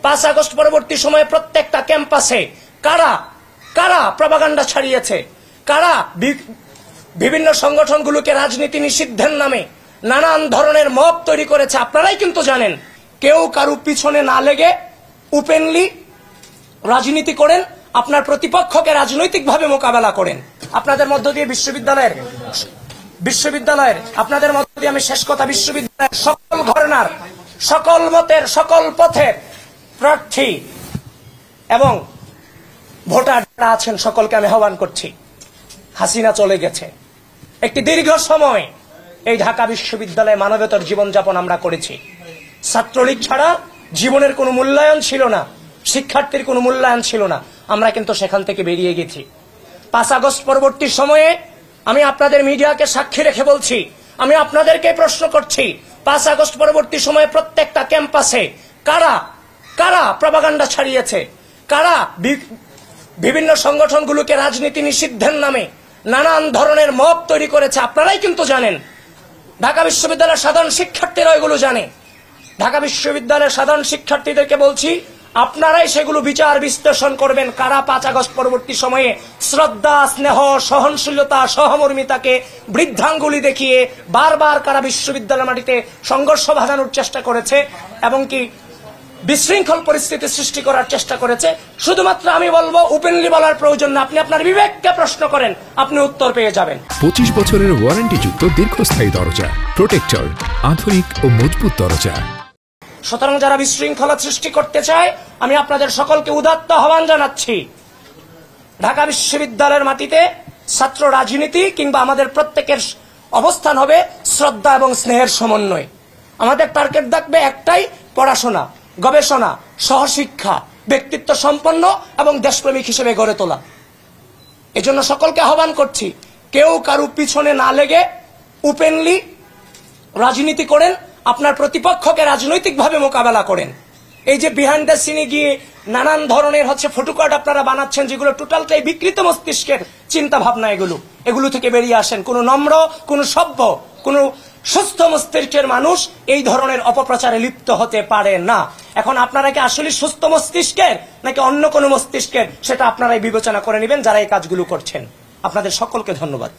5 August পরবর্তী সময়ে প্রত্যেকটা ক্যাম্পাসে কারা কারা প্রপাগান্ডা ছড়িয়েছে, কারা বিভিন্ন সংগঠনগুলোকে রাজনীতি নিষিদ্ধের নামে নানান ধরনের মব তৈরি করেছে, আপনারাই কিন্তু জানেন। কেউ কারো পিছনে না লেগে ওপেনলি রাজনীতি করেন, আপনার প্রতিপক্ষকে রাজনৈতিকভাবে মোকাবেলা করেন। আপনাদের মধ্য দিয়ে বিশ্ববিদ্যালয়ের আপনাদের মধ্য দিয়ে আমি শেষ কথা, বিশ্ববিদ্যালয়ের সকল ঘরানার, সকল মতের, সকল পথের প্রার্থী এবং ভোটার যারা আছেন সকলকে আমি আহ্বান করছি। হাসিনা চলে গেছে, একটি দীর্ঘ সময় এই ঢাকা বিশ্ববিদ্যালয়ে মানবতার জীবনযাপন আমরা করেছি। ছাত্রলীগ ছাড়া জীবনের কোনো মূল্যায়ন ছিল না, শিক্ষার্থীর কোনো মূল্যায়ন ছিল না। আমরা কিন্তু সেখান থেকে বেরিয়ে গেছি। 5 আগস্ট পরবর্তী সময়ে আমি আপনাদের মিডিয়াকে সাক্ষী রেখে বলছি, আমি আপনাদেরকে প্রশ্ন করছি, 5 আগস্ট পরবর্তী সময়ে প্রত্যেকটা ক্যাম্পাসে কারা কারা প্রপাগান্ডা ছড়িয়েছে, কারা বিভিন্ন সংগঠনগুলোকে রাজনীতি নিষিদ্ধের নামে নানান ধরনের মব তৈরি করেছে, আপনারাই কিন্তু জানেন। ঢাকা বিশ্ববিদ্যালয়ের সাধারণ শিক্ষার্থীরা এগুলো জানে। ঢাকা বিশ্ববিদ্যালয়ের সাধারণ শিক্ষার্থীদেরকে বলছি, আপনারাই সেগুলো বিচার বিশ্লেষণ করবেন। কারা 5 আগস্ট পরবর্তী সময়ে শ্রদ্ধা, স্নেহ, সহনশীলতা, সহমর্মিতাকে বৃদ্ধাঙ্গুলি দেখিয়ে বারবার কারা বিশ্ববিদ্যালয় মাটিতে সংঘর্ষ বাঁধানোর চেষ্টা করেছে এবং কি বিশৃঙ্খল পরিস্থিতি সৃষ্টি করার চেষ্টা করেছে। শুধুমাত্র আমি বলবো, ওপেনলি বলার প্রয়োজন না, আপনি আপনার বিবেককে প্রশ্ন করেন, আপনি উত্তর পেয়ে যাবেন। 25 বছরের ওয়ারেন্টিযুক্ত দীর্ঘস্থায়ী দরজা প্রোটেক্টর, আধুনিক ও মজবুত দরজা। সুতরাং যারা বিশৃঙ্খলা সৃষ্টি করতে চায়, আমি আপনাদের সকলকে উদাত্ত আহ্বান জানাচ্ছি, ঢাকা বিশ্ববিদ্যালয়ের মাটিতে ছাত্র রাজনীতি কিংবা আমাদের প্রত্যেকের অবস্থান হবে শ্রদ্ধা এবং স্নেহের সমন্বয়। আমাদের টার্গেট থাকবে একটাই, পড়াশোনা, গবেষণা, সহশিক্ষা, ব্যক্তিত্ব সম্পন্ন এবং দেশপ্রেমিক হিসেবে গড়ে তোলা। এজন্য সকলকে আহ্বান করছি, কেউ কারো পিছনে না লেগে ওপেনলি রাজনীতি করেন, আপনার প্রতিপক্ষকে রাজনৈতিকভাবে মোকাবেলা করেন। এই যে বিহাইন্ড দ্য সিনে গিয়ে নানান ধরনের ফটোকার্ড আপনারা বানাচ্ছেন, যেগুলো টোটালটাই বিকৃত মস্তিষ্কের চিন্তা ভাবনা, এগুলো থেকে বেরিয়ে আসেন। কোন নম্র, কোন সভ্য, কোন সুস্থ মস্তিষ্কের মানুষ এই ধরনের অপপ্রচারে লিপ্ত হতে পারে না। এখন আপনারা কি আসলে সুস্থ মস্তিষ্কের নাকি অন্য কোন মস্তিষ্কের, সেটা আপনারাই বিবেচনা করে নেবেন যারা এই কাজগুলো করছেন। আপনাদের সকলকে ধন্যবাদ।